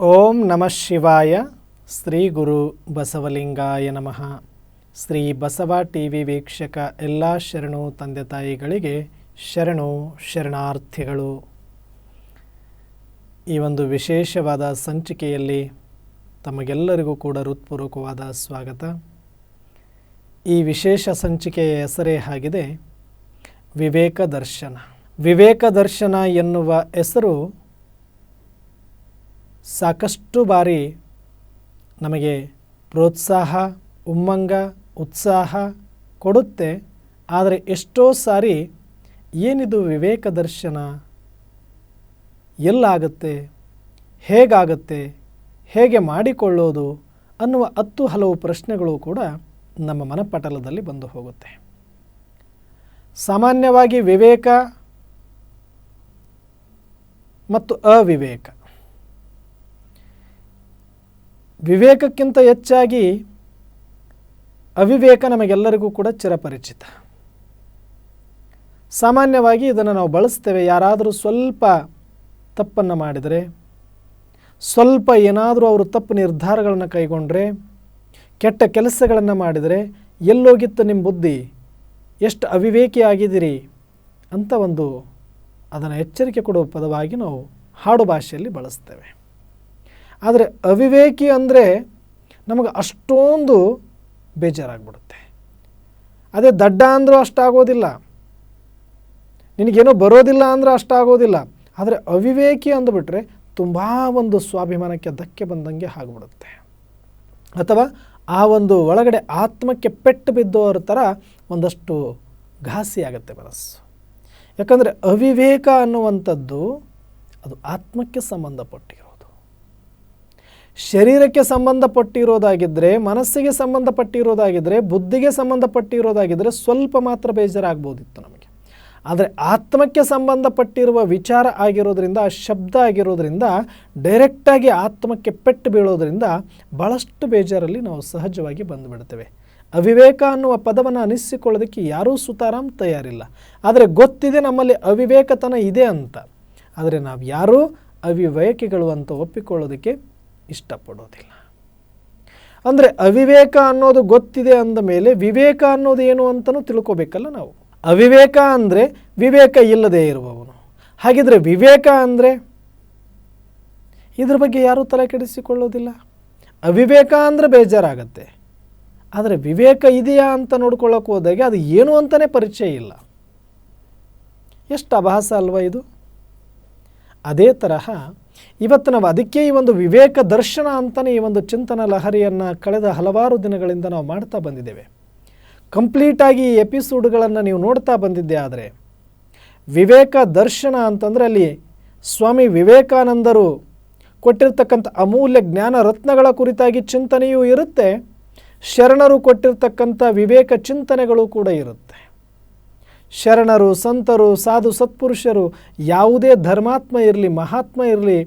ಓಂ ನಮಃ ಶಿವಾಯ. ಶ್ರೀ ಗುರು ಬಸವಲಿಂಗಾಯ ನಮಃ. ಶ್ರೀ ಬಸವ ಟಿವಿ ವೀಕ್ಷಕ ಎಲ್ಲ ಶರಣು ತಂದೆ ತಾಯಿಗಳಿಗೆ ಶರಣು ಶರಣಾರ್ಥಿಗಳು. ಈ ಒಂದು ವಿಶೇಷವಾದ ಸಂಚಿಕೆಯಲ್ಲಿ ತಮಗೆಲ್ಲರಿಗೂ ಕೂಡ ಹೃತ್ಪೂರ್ವಕವಾದ ಸ್ವಾಗತ. ಈ ವಿಶೇಷ ಸಂಚಿಕೆಯ ಹೆಸರೇ ಆಗಿದೆ ವಿವೇಕ ದರ್ಶನ. ವಿವೇಕ ದರ್ಶನ ಎನ್ನುವ ಹೆಸರು ಸಾಕಷ್ಟು ಬಾರಿ ನಮಗೆ ಪ್ರೋತ್ಸಾಹ, ಉಮ್ಮಂಗ, ಉತ್ಸಾಹ ಕೊಡುತ್ತೆ. ಆದರೆ ಎಷ್ಟೋ ಸಾರಿ ಏನಿದು ವಿವೇಕ ದರ್ಶನ, ಎಲ್ಲಾಗುತ್ತೆ, ಹೇಗಾಗುತ್ತೆ, ಹೇಗೆ ಮಾಡಿಕೊಳ್ಳೋದು ಅನ್ನುವ ಹಲವು ಪ್ರಶ್ನೆಗಳು ಕೂಡ ನಮ್ಮ ಮನಪಟಲದಲ್ಲಿ ಬಂದು ಹೋಗುತ್ತೆ. ಸಾಮಾನ್ಯವಾಗಿ ವಿವೇಕ ಮತ್ತು ಅವಿವೇಕ, ವಿವೇಕಕ್ಕಿಂತ ಹೆಚ್ಚಾಗಿ ಅವಿವೇಕ ನಮಗೆಲ್ಲರಿಗೂ ಕೂಡ ಚಿರಪರಿಚಿತ. ಸಾಮಾನ್ಯವಾಗಿ ಇದನ್ನು ನಾವು ಬಳಸ್ತೇವೆ. ಯಾರಾದರೂ ಸ್ವಲ್ಪ ತಪ್ಪನ್ನು ಮಾಡಿದರೆ, ಸ್ವಲ್ಪ ಏನಾದರೂ ಅವರು ತಪ್ಪು ನಿರ್ಧಾರಗಳನ್ನು ಕೈಗೊಂಡ್ರೆ, ಕೆಟ್ಟ ಕೆಲಸಗಳನ್ನು ಮಾಡಿದರೆ, ಎಲ್ಲೋಗಿತ್ತು ನಿಮ್ಮ ಬುದ್ಧಿ, ಎಷ್ಟು ಅವಿವೇಕಿಯಾಗಿದ್ದೀರಿ ಅಂತ ಅದನ್ನು ಎಚ್ಚರಿಕೆ ಕೊಡುವ ಪದವಾಗಿ ನಾವು ಹಾಡು ಭಾಷೆಯಲ್ಲಿ ಬಳಸ್ತೇವೆ. ಆದರೆ ಅವಿವೇಕಿ ಅಂದರೆ ನಮಗೆ ಅಷ್ಟೊಂದು ಬೇಜಾರಾಗ್ಬಿಡುತ್ತೆ. ಅದೇ ದಡ್ಡ ಅಂದರೂ ಅಷ್ಟಾಗೋದಿಲ್ಲ, ನಿನಗೇನೋ ಬರೋದಿಲ್ಲ ಅಂದ್ರೆ ಅಷ್ಟಾಗೋದಿಲ್ಲ. ಆದರೆ ಅವಿವೇಕಿ ಅಂದುಬಿಟ್ರೆ ತುಂಬ ಸ್ವಾಭಿಮಾನಕ್ಕೆ ಧಕ್ಕೆ ಬಂದಂಗೆ ಆಗಿಬಿಡುತ್ತೆ. ಅಥವಾ ಆ ಒಳಗಡೆ ಆತ್ಮಕ್ಕೆ ಪೆಟ್ಟು ಬಿದ್ದೋರ ಥರ ಒಂದಷ್ಟು ಘಾಸಿ ಆಗುತ್ತೆ ಮನಸ್ಸು. ಯಾಕಂದರೆ ಅವಿವೇಕ ಅನ್ನುವಂಥದ್ದು ಅದು ಆತ್ಮಕ್ಕೆ ಸಂಬಂಧಪಟ್ಟಿರೋದು. ಶರೀರಕ್ಕೆ ಸಂಬಂಧಪಟ್ಟಿರೋದಾಗಿದ್ದರೆ, ಮನಸ್ಸಿಗೆ ಸಂಬಂಧಪಟ್ಟಿರೋದಾಗಿದ್ದರೆ, ಬುದ್ಧಿಗೆ ಸಂಬಂಧಪಟ್ಟಿರೋದಾಗಿದ್ದರೆ ಸ್ವಲ್ಪ ಮಾತ್ರ ಬೇಜಾರಾಗ್ಬೋದಿತ್ತು ನಮಗೆ. ಆದರೆ ಆತ್ಮಕ್ಕೆ ಸಂಬಂಧಪಟ್ಟಿರುವ ವಿಚಾರ ಆಗಿರೋದ್ರಿಂದ, ಆ ಶಬ್ದ ಆಗಿರೋದ್ರಿಂದ, ಡೈರೆಕ್ಟಾಗಿ ಆತ್ಮಕ್ಕೆ ಪೆಟ್ಟು ಬೀಳೋದ್ರಿಂದ ಭಾಳಷ್ಟು ಬೇಜಾರಲ್ಲಿ ನಾವು ಸಹಜವಾಗಿ ಬಂದುಬಿಡ್ತೇವೆ. ಅವಿವೇಕ ಅನ್ನುವ ಪದವನ್ನು ಅನಿಸಿಕೊಳ್ಳೋದಕ್ಕೆ ಯಾರೂ ಸುತಾರಾಮ್ ತಯಾರಿಲ್ಲ. ಆದರೆ ಗೊತ್ತಿದೆ ನಮ್ಮಲ್ಲಿ ಅವಿವೇಕತನ ಇದೆ ಅಂತ. ಆದರೆ ನಾವು ಯಾರೂ ಅವಿವೇಕಿಗಳು ಅಂತ ಒಪ್ಪಿಕೊಳ್ಳೋದಕ್ಕೆ ಇಷ್ಟಪಡೋದಿಲ್ಲ. ಅಂದರೆ ಅವಿವೇಕ ಅನ್ನೋದು ಗೊತ್ತಿದೆ ಅಂದ ಮೇಲೆ ವಿವೇಕ ಅನ್ನೋದು ಏನು ಅಂತಲೂ ತಿಳ್ಕೊಬೇಕಲ್ಲ ನಾವು. ಅವಿವೇಕ ಅಂದರೆ ವಿವೇಕ ಇಲ್ಲದೆ ಇರುವವನು. ಹಾಗಿದ್ರೆ ವಿವೇಕ ಅಂದರೆ ಇದ್ರ ಬಗ್ಗೆ ಯಾರೂ ತಲೆ ಕೆಡಿಸಿಕೊಳ್ಳೋದಿಲ್ಲ. ಅವಿವೇಕ ಅಂದರೆ ಬೇಜಾರಾಗತ್ತೆ. ಆದರೆ ವಿವೇಕ ಇದೆಯಾ ಅಂತ ನೋಡ್ಕೊಳ್ಳೋಕೆ ಹೋದಾಗ ಅದು ಏನು ಅಂತಲೇ ಪರಿಚಯ ಇಲ್ಲ. ಎಷ್ಟು ಅಭಾಸ ಅಲ್ವಾ ಇದು. ಅದೇ ತರಹ ಇವತ್ತು ನಾವು ಅದಕ್ಕೆ ಈ ವಿವೇಕ ದರ್ಶನ ಅಂತಲೇ ಈ ಚಿಂತನ ಲಹರಿಯನ್ನು ಕಳೆದ ಹಲವಾರು ದಿನಗಳಿಂದ ನಾವು ಮಾಡ್ತಾ ಬಂದಿದ್ದೇವೆ. ಕಂಪ್ಲೀಟಾಗಿ ಈ ಎಪಿಸೋಡ್ಗಳನ್ನು ನೀವು ನೋಡ್ತಾ ಬಂದಿದ್ದೆ. ಆದರೆ ವಿವೇಕ ದರ್ಶನ ಅಂತಂದರೆ ಅಲ್ಲಿ ಸ್ವಾಮಿ ವಿವೇಕಾನಂದರು ಕೊಟ್ಟಿರ್ತಕ್ಕಂಥ ಅಮೂಲ್ಯ ಜ್ಞಾನ ರತ್ನಗಳ ಕುರಿತಾಗಿ ಚಿಂತನೆಯೂ ಇರುತ್ತೆ, ಶರಣರು ಕೊಟ್ಟಿರ್ತಕ್ಕಂಥ ವಿವೇಕ ಚಿಂತನೆಗಳು ಕೂಡ ಇರುತ್ತೆ. ಶರಣರು, ಸಂತರು, ಸಾಧು ಸತ್ಪುರುಷರು, ಯಾವುದೇ ಧರ್ಮಾತ್ಮ ಇರಲಿ, ಮಹಾತ್ಮ ಇರಲಿ,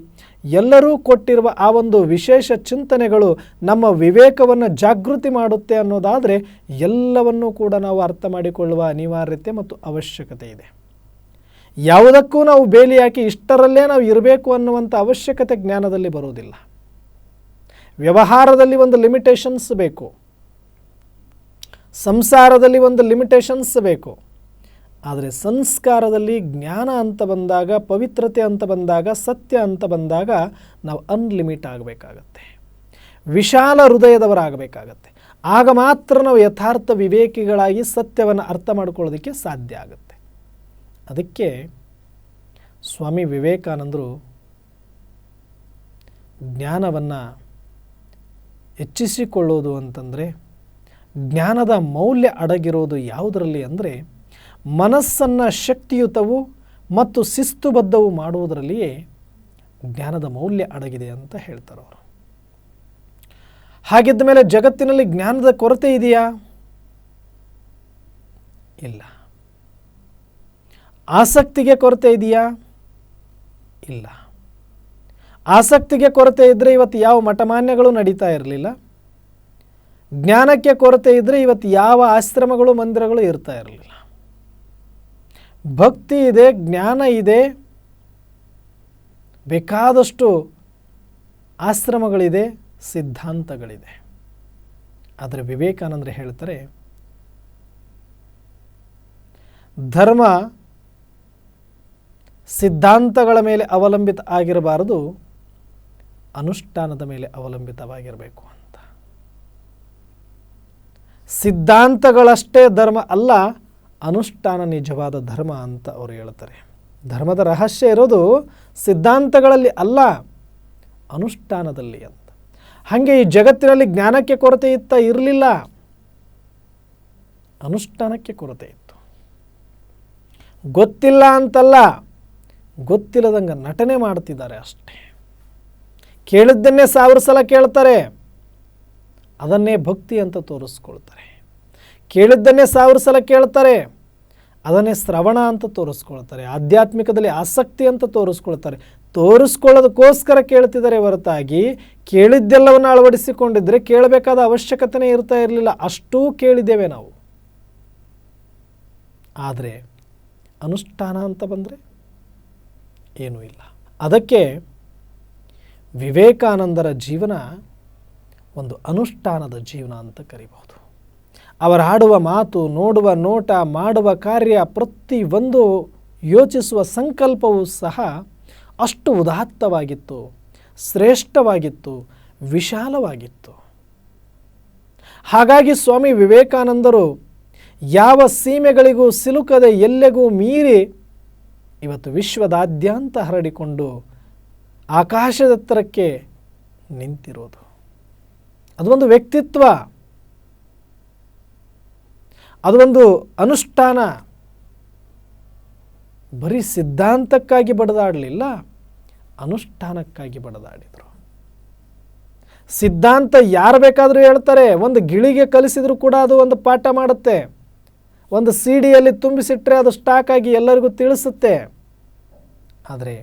ಎಲ್ಲರೂ ಕೊಟ್ಟಿರುವ ಆ ವಿಶೇಷ ಚಿಂತನೆಗಳು ನಮ್ಮ ವಿವೇಕವನ್ನು ಜಾಗೃತಿ ಮಾಡುತ್ತೆ ಅನ್ನೋದಾದರೆ ಎಲ್ಲವನ್ನೂ ಕೂಡ ನಾವು ಅರ್ಥ ಮಾಡಿಕೊಳ್ಳುವ ಅನಿವಾರ್ಯತೆ ಮತ್ತು ಅವಶ್ಯಕತೆ ಇದೆ. ಯಾವುದಕ್ಕೂ ನಾವು ಬೇಲಿ ಹಾಕಿ ಇಷ್ಟರಲ್ಲೇ ನಾವು ಇರಬೇಕು ಅನ್ನುವಂಥ ಅವಶ್ಯಕತೆ ಜ್ಞಾನದಲ್ಲಿ ಬರೋದಿಲ್ಲ. ವ್ಯವಹಾರದಲ್ಲಿ ಲಿಮಿಟೇಷನ್ಸ್ ಬೇಕು, ಸಂಸಾರದಲ್ಲಿ ಲಿಮಿಟೇಷನ್ಸ್ ಬೇಕು. ಆದರೆ ಸಂಸ್ಕಾರದಲ್ಲಿ ಜ್ಞಾನ ಅಂತ ಬಂದಾಗ, ಪವಿತ್ರತೆ ಅಂತ ಬಂದಾಗ, ಸತ್ಯ ಅಂತ ಬಂದಾಗ ನಾವು ಅನ್ಲಿಮಿಟ್ ಆಗಬೇಕಾಗತ್ತೆ, ವಿಶಾಲ ಹೃದಯದವರಾಗಬೇಕಾಗತ್ತೆ. ಆಗ ಮಾತ್ರ ನಾವು ಯಥಾರ್ಥ ವಿವೇಕಿಗಳಾಗಿ ಸತ್ಯವನ್ನು ಅರ್ಥ ಮಾಡ್ಕೊಳ್ಳೋದಕ್ಕೆ ಸಾಧ್ಯ ಆಗುತ್ತೆ. ಅದಕ್ಕೆ ಸ್ವಾಮಿ ವಿವೇಕಾನಂದರು ಜ್ಞಾನವನ್ನು ಹೆಚ್ಚಿಸಿಕೊಳ್ಳೋದು ಅಂತಂದರೆ, ಜ್ಞಾನದ ಮೌಲ್ಯ ಅಡಗಿರೋದು ಯಾವುದರಲ್ಲಿ ಅಂದರೆ ಮನಸ್ಸನ್ನು ಶಕ್ತಿಯುತವು ಮತ್ತು ಶಿಸ್ತುಬದ್ಧವು ಮಾಡುವುದರಲ್ಲಿಯೇ ಜ್ಞಾನದ ಮೌಲ್ಯ ಅಡಗಿದೆ ಅಂತ ಹೇಳ್ತಾರೆ ಅವರು. ಹಾಗಿದ್ದ ಮೇಲೆ ಜಗತ್ತಿನಲ್ಲಿ ಜ್ಞಾನದ ಕೊರತೆ ಇದೆಯಾ? ಇಲ್ಲ. ಆಸಕ್ತಿಗೆ ಕೊರತೆ ಇದೆಯಾ? ಇಲ್ಲ. ಆಸಕ್ತಿಗೆ ಕೊರತೆ ಇದ್ದರೆ ಇವತ್ತು ಯಾವ ಮಠಮಾನ್ಯಗಳು ನಡೀತಾ ಇರಲಿಲ್ಲ. ಜ್ಞಾನಕ್ಕೆ ಕೊರತೆ ಇದ್ದರೆ ಇವತ್ತು ಯಾವ ಆಶ್ರಮಗಳು, ಮಂದಿರಗಳು ಇರ್ತಾ ಇರಲಿಲ್ಲ. ಭಕ್ತಿ ಇದೆ, ಜ್ಞಾನ ಇದೆ, ಬೇಕಾದಷ್ಟು ಆಶ್ರಮಗಳಿದೆ, ಸಿದ್ಧಾಂತಗಳಿದೆ. ಆದರೆ ವಿವೇಕಾನಂದರು ಹೇಳ್ತಾರೆ, ಧರ್ಮ ಸಿದ್ಧಾಂತಗಳ ಮೇಲೆ ಅವಲಂಬಿತ ಆಗಿರಬಾರದು, ಅನುಷ್ಠಾನದ ಮೇಲೆ ಅವಲಂಬಿತವಾಗಿರಬೇಕು ಅಂತ. ಸಿದ್ಧಾಂತಗಳಷ್ಟೇ ಧರ್ಮ ಅಲ್ಲ, ಅನುಷ್ಠಾನ ನಿಜವಾದ ಧರ್ಮ ಅಂತ ಅವರು ಹೇಳ್ತಾರೆ. ಧರ್ಮದ ರಹಸ್ಯ ಇರೋದು ಸಿದ್ಧಾಂತಗಳಲ್ಲಿ ಅಲ್ಲ, ಅನುಷ್ಠಾನದಲ್ಲಿ ಅಂತ. ಹಾಗೆ ಈ ಜಗತ್ತಿನಲ್ಲಿ ಜ್ಞಾನಕ್ಕೆ ಕೊರತೆ ಇರಲಿಲ್ಲ, ಅನುಷ್ಠಾನಕ್ಕೆ ಕೊರತೆ ಇತ್ತು. ಗೊತ್ತಿಲ್ಲ ಅಂತಲ್ಲ, ಗೊತ್ತಿಲ್ಲದಂಗೆ ನಟನೆ ಮಾಡ್ತಿದ್ದಾರೆ ಅಷ್ಟೇ. ಕೇಳಿದ್ದನ್ನೇ 1000 ಸಲ ಕೇಳ್ತಾರೆ, ಅದನ್ನೇ ಭಕ್ತಿ ಅಂತ ತೋರಿಸ್ಕೊಳ್ತಾರೆ. ಕೇಳಿದ್ದನ್ನೇ 1000 ಸಲ ಕೇಳ್ತಾರೆ, ಅದನ್ನೇ ಶ್ರವಣ ಅಂತ ತೋರಿಸ್ಕೊಳ್ತಾರೆ. ಆಧ್ಯಾತ್ಮಿಕದಲ್ಲಿ ಆಸಕ್ತಿ ಅಂತ ತೋರಿಸ್ಕೊಳ್ತಾರೆ. ತೋರಿಸ್ಕೊಳ್ಳೋದಕ್ಕೋಸ್ಕರ ಕೇಳ್ತಿದ್ದಾರೆ ಹೊರತಾಗಿ ಕೇಳಿದ್ದೆಲ್ಲವನ್ನು ಅಳವಡಿಸಿಕೊಂಡಿದ್ದರೆ ಕೇಳಬೇಕಾದ ಅವಶ್ಯಕತೆನೇ ಇರ್ತಾ ಇರಲಿಲ್ಲ. ಅಷ್ಟೂ ಕೇಳಿದ್ದೇವೆ ನಾವು. ಆದರೆ ಅನುಷ್ಠಾನ ಅಂತ ಬಂದರೆ ಏನೂ ಇಲ್ಲ. ಅದಕ್ಕೆ ವಿವೇಕಾನಂದರ ಜೀವನ ಒಂದು ಅನುಷ್ಠಾನದ ಜೀವನ ಅಂತ ಕರಿಬಹುದು. ಅವರ ಆಡುವ ಮಾತು, ನೋಡುವ ನೋಟ, ಮಾಡುವ ಕಾರ್ಯ, ಪ್ರತಿಯೊಂದು ಯೋಚಿಸುವ ಸಂಕಲ್ಪವೂ ಸಹ ಅಷ್ಟು ಉದಾತ್ತವಾಗಿತ್ತು, ಶ್ರೇಷ್ಠವಾಗಿತ್ತು, ವಿಶಾಲವಾಗಿತ್ತು. ಹಾಗಾಗಿ ಸ್ವಾಮಿ ವಿವೇಕಾನಂದರು ಯಾವ ಸೀಮೆಗಳಿಗೂ ಸಿಲುಕದೆ ಎಲ್ಲೆಗೂ ಮೀರಿ ಇವತ್ತು ವಿಶ್ವದಾದ್ಯಂತ ಹರಡಿಕೊಂಡು ಆಕಾಶದೆತ್ತರಕ್ಕೆ ನಿಂತಿರೋದು. ಅದು ಒಂದು ವ್ಯಕ್ತಿತ್ವ, ಅದು ಒಂದು ಅನುಷ್ಠಾನ. ಬರೀ ಸಿದ್ಧಾಂತಕ್ಕಾಗಿ ಬಡದಾಡಲಿಲ್ಲ, ಅನುಷ್ಠಾನಕ್ಕಾಗಿ ಬಡದಾಡಿದರು. ಸಿದ್ಧಾಂತ ಯಾರು ಬೇಕಾದರೂ ಹೇಳ್ತಾರೆ, ಒಂದು ಗಿಳಿಗೆ ಕಲಿಸಿದರೂ ಕೂಡ ಅದು ಒಂದು ಪಾಠ ಮಾಡುತ್ತೆ. ಒಂದು ಸಿಡಿಯಲ್ಲಿ ತುಂಬಿಸಿಟ್ರೆ ಅದು ಸ್ಟಾಕ್ ಆಗಿ ಎಲ್ಲರಿಗೂ ತಿಳಿಸುತ್ತೆ. ಆದರೆ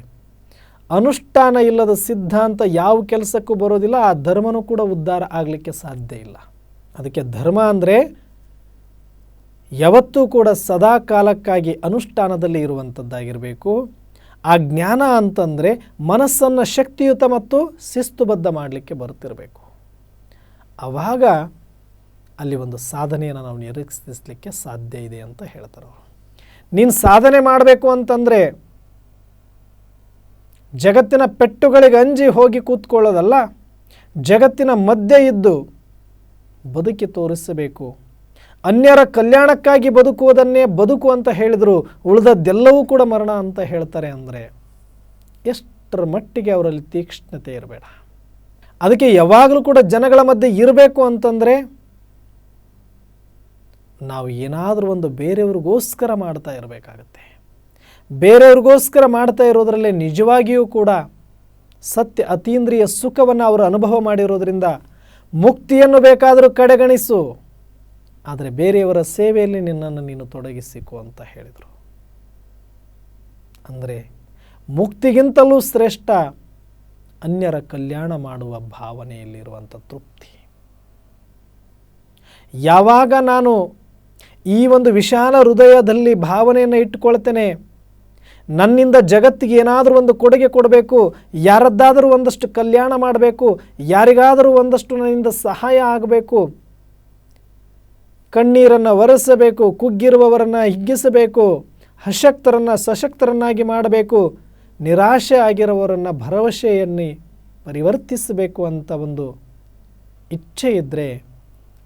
ಅನುಷ್ಠಾನ ಇಲ್ಲದ ಸಿದ್ಧಾಂತ ಯಾವ ಕೆಲಸಕ್ಕೂ ಬರೋದಿಲ್ಲ, ಆ ಧರ್ಮನೂ ಕೂಡ ಉದ್ಧಾರ ಆಗಲಿಕ್ಕೆ ಸಾಧ್ಯ ಇಲ್ಲ. ಅದಕ್ಕೆ ಧರ್ಮ ಅಂದರೆ ಯಾವತ್ತೂ ಕೂಡ ಸದಾ ಕಾಲಕ್ಕಾಗಿ ಅನುಷ್ಠಾನದಲ್ಲಿ ಇರುವಂಥದ್ದಾಗಿರಬೇಕು. ಆ ಜ್ಞಾನ ಅಂತಂದರೆ ಮನಸ್ಸನ್ನು ಶಕ್ತಿಯುತ ಮತ್ತು ಶಿಸ್ತುಬದ್ಧ ಮಾಡಲಿಕ್ಕೆ ಬರುತ್ತಿರಬೇಕು. ಆವಾಗ ಅಲ್ಲಿ ಒಂದು ಸಾಧನೆಯನ್ನು ನಾವು ನಿರೀಕ್ಷಿಸಲಿಕ್ಕೆ ಸಾಧ್ಯ ಇದೆ ಅಂತ ಹೇಳ್ತಾರೆ ಅವರು. ನೀನು ಸಾಧನೆ ಮಾಡಬೇಕು ಅಂತಂದರೆ ಜಗತ್ತಿನ ಪೆಟ್ಟುಗಳಿಗೆ ಅಂಜಿ ಹೋಗಿ ಕೂತ್ಕೊಳ್ಳೋದಲ್ಲ, ಜಗತ್ತಿನ ಮಧ್ಯೆ ಇದ್ದು ಬದುಕಿ ತೋರಿಸಬೇಕು. ಅನ್ಯರ ಕಲ್ಯಾಣಕ್ಕಾಗಿ ಬದುಕುವುದನ್ನೇ ಬದುಕು ಅಂತ ಹೇಳಿದರು, ಉಳಿದದ್ದೆಲ್ಲವೂ ಕೂಡ ಮರಣ ಅಂತ ಹೇಳ್ತಾರೆ. ಅಂದರೆ ಎಷ್ಟರ ಮಟ್ಟಿಗೆ ಅವರಲ್ಲಿ ತೀಕ್ಷ್ಣತೆ ಇರಬೇಡ. ಅದಕ್ಕೆ ಯಾವಾಗಲೂ ಕೂಡ ಜನಗಳ ಮಧ್ಯೆ ಇರಬೇಕು ಅಂತಂದರೆ ನಾವು ಏನಾದರೂ ಒಂದು ಬೇರೆಯವ್ರಿಗೋಸ್ಕರ ಮಾಡ್ತಾ ಇರಬೇಕಾಗತ್ತೆ. ಬೇರೆಯವ್ರಿಗೋಸ್ಕರ ಮಾಡ್ತಾ ಇರೋದರಲ್ಲೇ ನಿಜವಾಗಿಯೂ ಕೂಡ ಸತ್ಯ ಅತೀಂದ್ರಿಯ ಸುಖವನ್ನು ಅವರು ಅನುಭವ ಮಾಡಿರೋದ್ರಿಂದ ಮುಕ್ತಿಯನ್ನು ಬೇಕಾದರೂ ಕಡೆಗಣಿಸು, ಆದರೆ ಬೇರೆಯವರ ಸೇವೆಯಲ್ಲಿ ನಿನ್ನನ್ನು ನೀನು ತೊಡಗಿಸಿಕೊ ಅಂತ ಹೇಳಿದರು. ಅಂದರೆ ಮುಕ್ತಿಗಿಂತಲೂ ಶ್ರೇಷ್ಠ ಅನ್ಯರ ಕಲ್ಯಾಣ ಮಾಡುವ ಭಾವನೆಯಲ್ಲಿರುವಂಥ ತೃಪ್ತಿ. ಯಾವಾಗ ನಾನು ಈ ಒಂದು ವಿಶಾಲ ಹೃದಯದಲ್ಲಿ ಭಾವನೆಯನ್ನು ಇಟ್ಟುಕೊಳ್ತೇನೆ, ನನ್ನಿಂದ ಜಗತ್ತಿಗೆ ಏನಾದರೂ ಒಂದು ಕೊಡುಗೆ ಕೊಡಬೇಕು, ಯಾರದ್ದಾದರೂ ಒಂದಷ್ಟು ಕಲ್ಯಾಣ ಮಾಡಬೇಕು, ಯಾರಿಗಾದರೂ ಒಂದಷ್ಟು ನನ್ನಿಂದ ಸಹಾಯ ಆಗಬೇಕು, ಕಣ್ಣೀರನ್ನು ಒರೆಸಬೇಕು, ಕುಗ್ಗಿರುವವರನ್ನು ಹಿಗ್ಗಿಸಬೇಕು, ಅಶಕ್ತರನ್ನು ಸಶಕ್ತರನ್ನಾಗಿ ಮಾಡಬೇಕು, ನಿರಾಶೆ ಆಗಿರುವವರನ್ನು ಭರವಸೆಯನ್ನೇ ಪರಿವರ್ತಿಸಬೇಕು ಅಂತ ಒಂದು ಇಚ್ಛೆ ಇದ್ದರೆ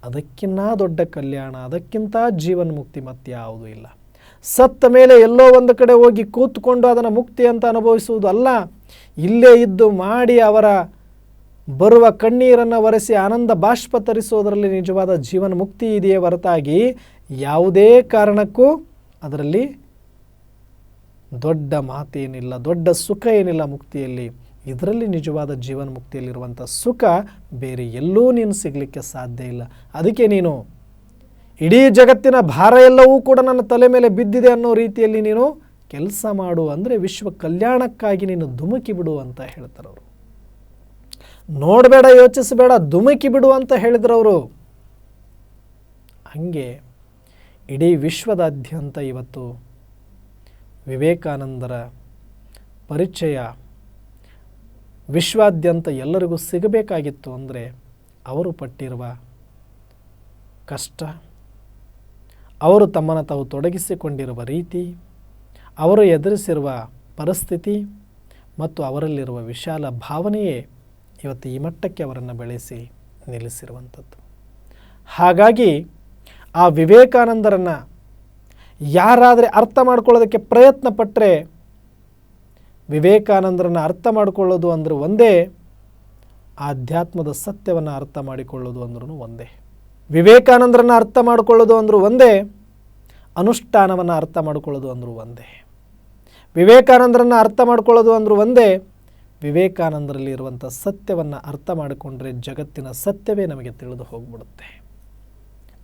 ಅದಕ್ಕಿಂತ ದೊಡ್ಡ ಕಲ್ಯಾಣ, ಅದಕ್ಕಿಂತ ಜೀವನ ಮುಕ್ತಿ ಮತ್ತೆ ಯಾವುದೂ ಇಲ್ಲ. ಸತ್ತ ಮೇಲೆ ಎಲ್ಲೋ ಒಂದು ಕಡೆ ಹೋಗಿ ಕೂತ್ಕೊಂಡು ಅದನ್ನು ಮುಕ್ತಿ ಅಂತ ಅನುಭವಿಸುವುದು ಅಲ್ಲ, ಇಲ್ಲೇ ಇದ್ದು ಮಾಡಿ ಅವರ ಬರುವ ಕಣ್ಣೀರನ್ನು ಒರೆಸಿ ಆನಂದ ಬಾಷ್ಪ ತರಿಸೋದರಲ್ಲಿ ನಿಜವಾದ ಜೀವನ ಮುಕ್ತಿ ಇದೆಯೇ ಹೊರತಾಗಿ ಯಾವುದೇ ಕಾರಣಕ್ಕೂ ಅದರಲ್ಲಿ ದೊಡ್ಡ ಮಾತೇನಿಲ್ಲ, ದೊಡ್ಡ ಸುಖ ಏನಿಲ್ಲ ಮುಕ್ತಿಯಲ್ಲಿ. ಇದರಲ್ಲಿ ನಿಜವಾದ ಜೀವನ ಮುಕ್ತಿಯಲ್ಲಿರುವಂಥ ಸುಖ ಬೇರೆ ಎಲ್ಲೂ ನೀನು ಸಿಗಲಿಕ್ಕೆ ಸಾಧ್ಯ ಇಲ್ಲ. ಅದಕ್ಕೆ ನೀನು ಇಡೀ ಜಗತ್ತಿನ ಭಾರ ಎಲ್ಲವೂ ಕೂಡ ನನ್ನ ತಲೆ ಮೇಲೆ ಬಿದ್ದಿದೆ ಅನ್ನೋ ರೀತಿಯಲ್ಲಿ ನೀನು ಕೆಲಸ ಮಾಡು, ಅಂದರೆ ವಿಶ್ವ ಕಲ್ಯಾಣಕ್ಕಾಗಿ ನೀನು ಧುಮುಕಿ ಬಿಡು ಅಂತ ಹೇಳ್ತಾರೆ ಅವರು. ನೋಡಬೇಡ, ಯೋಚಿಸಬೇಡ, ಧುಮುಕಿ ಬಿಡು ಅಂತ ಹೇಳಿದ್ರವರು. ಹಾಗೆ ಇಡೀ ವಿಶ್ವದಾದ್ಯಂತ ಇವತ್ತು ವಿವೇಕಾನಂದರ ಪರಿಚಯ ವಿಶ್ವಾದ್ಯಂತ ಎಲ್ಲರಿಗೂ ಸಿಗಬೇಕಾಗಿತ್ತು ಅಂದರೆ ಅವರು ಪಟ್ಟಿರುವ ಕಷ್ಟ, ಅವರು ತಮ್ಮನ್ನು ತಾವು ತೊಡಗಿಸಿಕೊಂಡಿರುವ ರೀತಿ, ಅವರು ಎದುರಿಸಿರುವ ಪರಿಸ್ಥಿತಿ ಮತ್ತು ಅವರಲ್ಲಿರುವ ವಿಶಾಲ ಭಾವನೆಯೇ ಇವತ್ತು ಈ ಮಟ್ಟಕ್ಕೆ ಅವರನ್ನು ಬೆಳೆಸಿ ನಿಲ್ಲಿಸಿರುವಂಥದ್ದು. ಹಾಗಾಗಿ ಆ ವಿವೇಕಾನಂದರನ್ನು ಯಾರಾದರೆ ಅರ್ಥ ಮಾಡ್ಕೊಳ್ಳೋದಕ್ಕೆ ಪ್ರಯತ್ನ ಪಟ್ಟರೆ, ವಿವೇಕಾನಂದರನ್ನು ಅರ್ಥ ಮಾಡಿಕೊಳ್ಳೋದು ಅಂದ್ರೆ ಒಂದೇ, ಆಧ್ಯಾತ್ಮದ ಸತ್ಯವನ್ನು ಅರ್ಥ ಮಾಡಿಕೊಳ್ಳೋದು ಅಂದ್ರೂ ಒಂದೇ. ವಿವೇಕಾನಂದರನ್ನು ಅರ್ಥ ಮಾಡಿಕೊಳ್ಳೋದು ಅಂದರೂ ಒಂದೇ, ಅನುಷ್ಠಾನವನ್ನು ಅರ್ಥ ಮಾಡಿಕೊಳ್ಳೋದು ಅಂದರೂ ಒಂದೇ. ವಿವೇಕಾನಂದರನ್ನು ಅರ್ಥ ಮಾಡಿಕೊಳ್ಳೋದು ಅಂದರೂ ಒಂದೇ, ವಿವೇಕಾನಂದರಲ್ಲಿ ಇರುವಂಥ ಸತ್ಯವನ್ನು ಅರ್ಥ ಮಾಡಿಕೊಂಡ್ರೆ ಜಗತ್ತಿನ ಸತ್ಯವೇ ನಮಗೆ ತಿಳಿದು ಹೋಗ್ಬಿಡುತ್ತೆ.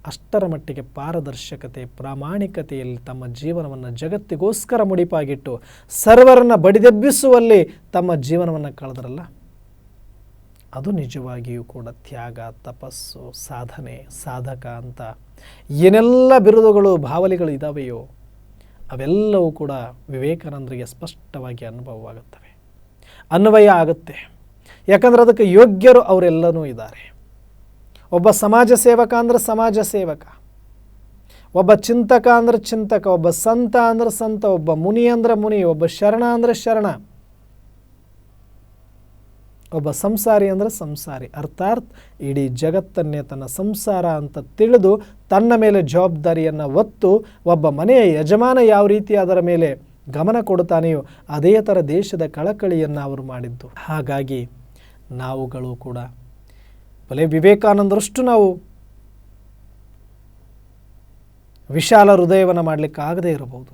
ಅಷ್ಟರ ಮಟ್ಟಿಗೆ ಪಾರದರ್ಶಕತೆ, ಪ್ರಾಮಾಣಿಕತೆಯಲ್ಲಿ ತಮ್ಮ ಜೀವನವನ್ನು ಜಗತ್ತಿಗೋಸ್ಕರ ಮುಡಿಪಾಗಿಟ್ಟು ಸರ್ವರನ್ನು ಬಡಿದೆಬ್ಬಿಸುವಲ್ಲಿ ತಮ್ಮ ಜೀವನವನ್ನು ಕಳೆದರಲ್ಲ, ಅದು ನಿಜವಾಗಿಯೂ ಕೂಡ ತ್ಯಾಗ, ತಪಸ್ಸು, ಸಾಧನೆ, ಸಾಧಕ ಅಂತ ಏನೆಲ್ಲ ಬಿರುದುಗಳು, ಭಾವನೆಗಳು ಇದ್ದಾವೆಯೋ ಅವೆಲ್ಲವೂ ಕೂಡ ವಿವೇಕಾನಂದರಿಗೆ ಸ್ಪಷ್ಟವಾಗಿ ಅನುಭವವಾಗುತ್ತವೆ, ಅನ್ವಯ ಆಗುತ್ತೆ. ಯಾಕಂದರೆ ಅದಕ್ಕೆ ಯೋಗ್ಯರು ಅವರೆಲ್ಲನೂ ಇದ್ದಾರೆ. ಒಬ್ಬ ಸಮಾಜ ಸೇವಕ ಅಂದರೆ ಸಮಾಜ ಸೇವಕ, ಒಬ್ಬ ಚಿಂತಕ ಅಂದರೆ ಚಿಂತಕ, ಒಬ್ಬ ಸಂತ ಅಂದರೆ ಸಂತ, ಒಬ್ಬ ಮುನಿ ಅಂದರೆ ಮುನಿ, ಒಬ್ಬ ಶರಣ ಅಂದರೆ ಶರಣ, ಒಬ್ಬ ಸಂಸಾರಿ ಅಂದರೆ ಸಂಸಾರಿ. ಅರ್ಥಾತ್ ಇಡೀ ಜಗತ್ತನ್ನೇ ತನ್ನ ಸಂಸಾರ ಅಂತ ತಿಳಿದು ತನ್ನ ಮೇಲೆ ಜವಾಬ್ದಾರಿಯನ್ನು ಹೊತ್ತು ಒಬ್ಬ ಮನೆಯ ಯಜಮಾನ ಯಾವ ರೀತಿ ಅದರ ಮೇಲೆ ಗಮನ ಕೊಡುತ್ತಾನೆಯೋ ಅದೇ ಥರ ದೇಶದ ಕಳಕಳಿಯನ್ನು ಅವರು ಮಾಡಿದ್ದು. ಹಾಗಾಗಿ ನಾವುಗಳು ಕೂಡ ಭಲೆ ವಿವೇಕಾನಂದರಷ್ಟು ನಾವು ವಿಶಾಲ ಹೃದಯವನ್ನು ಮಾಡಲಿಕ್ಕಾಗದೇ ಇರಬಹುದು,